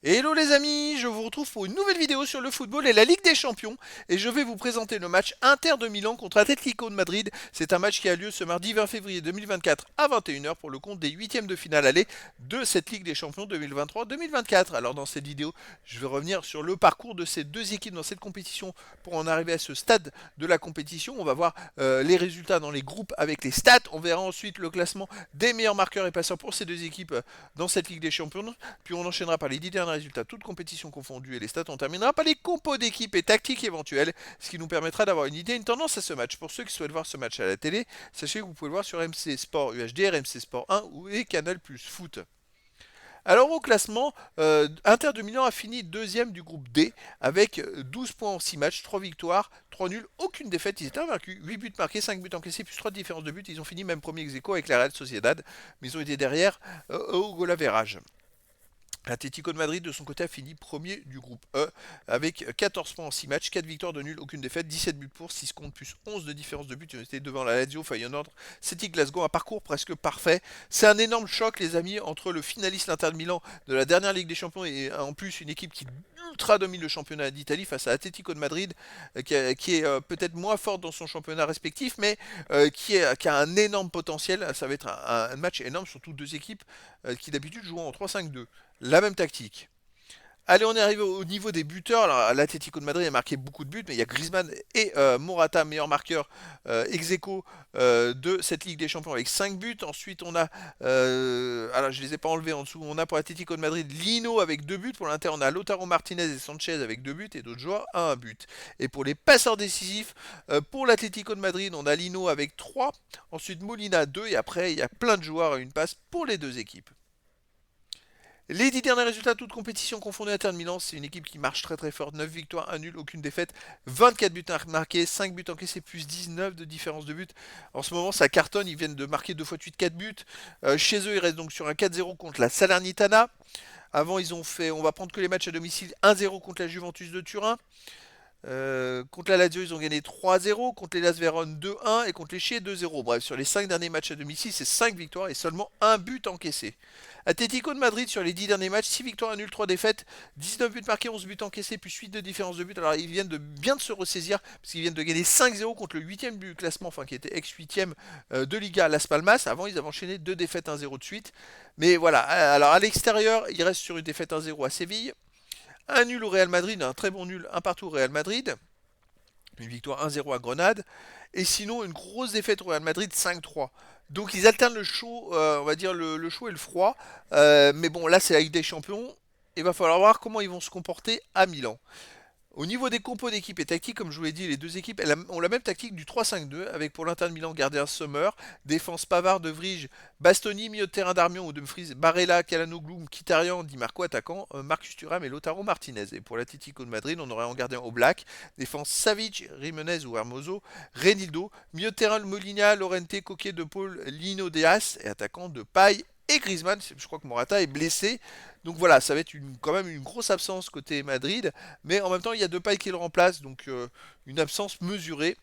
Hello les amis, je vous retrouve pour une nouvelle vidéo sur le football et la Ligue des Champions et je vais vous présenter le match Inter de Milan contre Atlético de Madrid. C'est un match qui a lieu ce mardi 20 février 2024 à 21h pour le compte des huitièmes de finale aller de cette Ligue des Champions 2023-2024. Alors dans cette vidéo, je vais revenir sur le parcours de ces deux équipes dans cette compétition pour en arriver à ce stade de la compétition. On va voir les résultats dans les groupes avec les stats. On verra ensuite le classement des meilleurs marqueurs et passeurs pour ces deux équipes dans cette Ligue des Champions. Puis on enchaînera par les 10 derniers résultats, toutes compétitions confondues et les stats. On terminera par les compos d'équipe et tactiques éventuelles, ce qui nous permettra d'avoir une idée, une tendance à ce match. Pour ceux qui souhaitent voir ce match à la télé, sachez que vous pouvez le voir sur MC Sport UHD, RMC Sport 1 et Canal Plus Foot. Alors au classement, Inter de Milan a fini deuxième du groupe D avec 12 points en 6 matchs, 3 victoires, 3 nuls, aucune défaite. Ils étaient invaincus, 8 buts marqués, 5 buts encaissés, plus 3 différences de buts. Ils ont fini même premier ex aequo avec la Real Sociedad, mais ils ont été derrière au goal average. L'Atlético de Madrid, de son côté, a fini premier du groupe E avec 14 points en 6 matchs, 4 victoires de nul, aucune défaite, 17 buts pour, 6 contre, plus 11 de différence de but. Ils étaient devant la Lazio, Feyenoord, Celtic Glasgow, un parcours presque parfait. C'est un énorme choc, les amis, entre le finaliste l'Inter de Milan de la dernière Ligue des Champions et en plus une équipe qui ultra domine le championnat d'Italie face à Atlético de Madrid, qui est peut-être moins forte dans son championnat respectif, mais qui a un énorme potentiel. Ça va être un match énorme, surtout deux équipes qui d'habitude jouent en 3-5-2. La même tactique. Allez, on est arrivé au niveau des buteurs. Alors, l'Atlético de Madrid a marqué beaucoup de buts, mais il y a Griezmann et Morata, meilleurs marqueurs ex aequo de cette Ligue des Champions avec 5 buts. Ensuite, on a, alors je ne les ai pas enlevés en dessous, on a pour l'Atlético de Madrid Lino avec 2 buts. Pour l'Inter, on a Lautaro Martinez et Sanchez avec 2 buts et d'autres joueurs à 1 but. Et pour les passeurs décisifs, pour l'Atlético de Madrid, on a Lino avec 3. Ensuite, Molina 2. Et après, il y a plein de joueurs à une passe pour les deux équipes. Les 10 derniers résultats, toutes compétitions confondues, Inter de Milan, c'est une équipe qui marche très très fort. 9 victoires, 1 nul, aucune défaite. 24 buts marqués, 5 buts encaissés, plus 19 de différence de but. En ce moment, ça cartonne. Ils viennent de marquer 2 fois de suite 4 buts. Chez eux, ils restent donc sur un 4-0 contre la Salernitana. Avant, ils ont fait, on va prendre que les matchs à domicile, 1-0 contre la Juventus de Turin. Contre la Lazio, ils ont gagné 3-0. Contre les Las Vérone, 2-1. Et contre les Chiés, 2-0. Bref, sur les 5 derniers matchs à domicile, c'est 5 victoires et seulement un but encaissé. Atlético de Madrid, sur les 10 derniers matchs, 6 victoires, 1 nul, 3 défaites. 19 buts marqués, 11 buts encaissés, plus 8 de différence de but. Alors, ils viennent de bien de se ressaisir, parce qu'ils viennent de gagner 5-0 contre le 8ème du classement, enfin, qui était ex-8ème de Liga, Las Palmas. Avant, ils avaient enchaîné 2 défaites 1-0 de suite. Mais voilà, alors à l'extérieur, ils restent sur une défaite 1-0 à Séville. Un nul au Real Madrid, un très bon nul, un partout au Real Madrid. Une victoire 1-0 à Grenade. Et sinon, une grosse défaite au Real Madrid 5-3. Donc ils alternent le chaud, on va dire le chaud et le froid. Mais bon, là c'est la Ligue des Champions. Il va falloir voir comment ils vont se comporter à Milan. Au niveau des compos d'équipe et tactique, comme je vous l'ai dit, les deux équipes ont la même tactique du 3-5-2, avec pour l'Inter de Milan gardien Sommer, défense Pavard, De Vrij, Bastoni, milieu de terrain d'Armion ou Dumfries, Barella, Calhanoglu, Mkhitaryan, Di Marco attaquant, Marcus Thuram et Lautaro Martinez. Et pour l'Atlético de Madrid, on aurait en gardien Oblak, défense Savic, Jimenez ou Hermoso, Renildo, milieu de terrain Molina, Lorente, Coquet de Paul, Lino Deas et attaquant de Paille et Griezmann. Je crois que Morata est blessé. Donc voilà, ça va être quand même une grosse absence côté Madrid. Mais en même temps, il y a Depay qui le remplace. Donc une absence mesurée.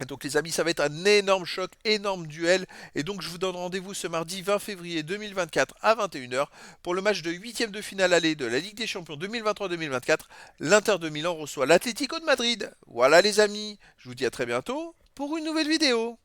Et donc les amis, ça va être un énorme choc, énorme duel. Et donc je vous donne rendez-vous ce mardi 20 février 2024 à 21h pour le match de huitième de finale aller de la Ligue des Champions 2023-2024. L'Inter de Milan reçoit l'Atlético de Madrid. Voilà les amis, je vous dis à très bientôt pour une nouvelle vidéo.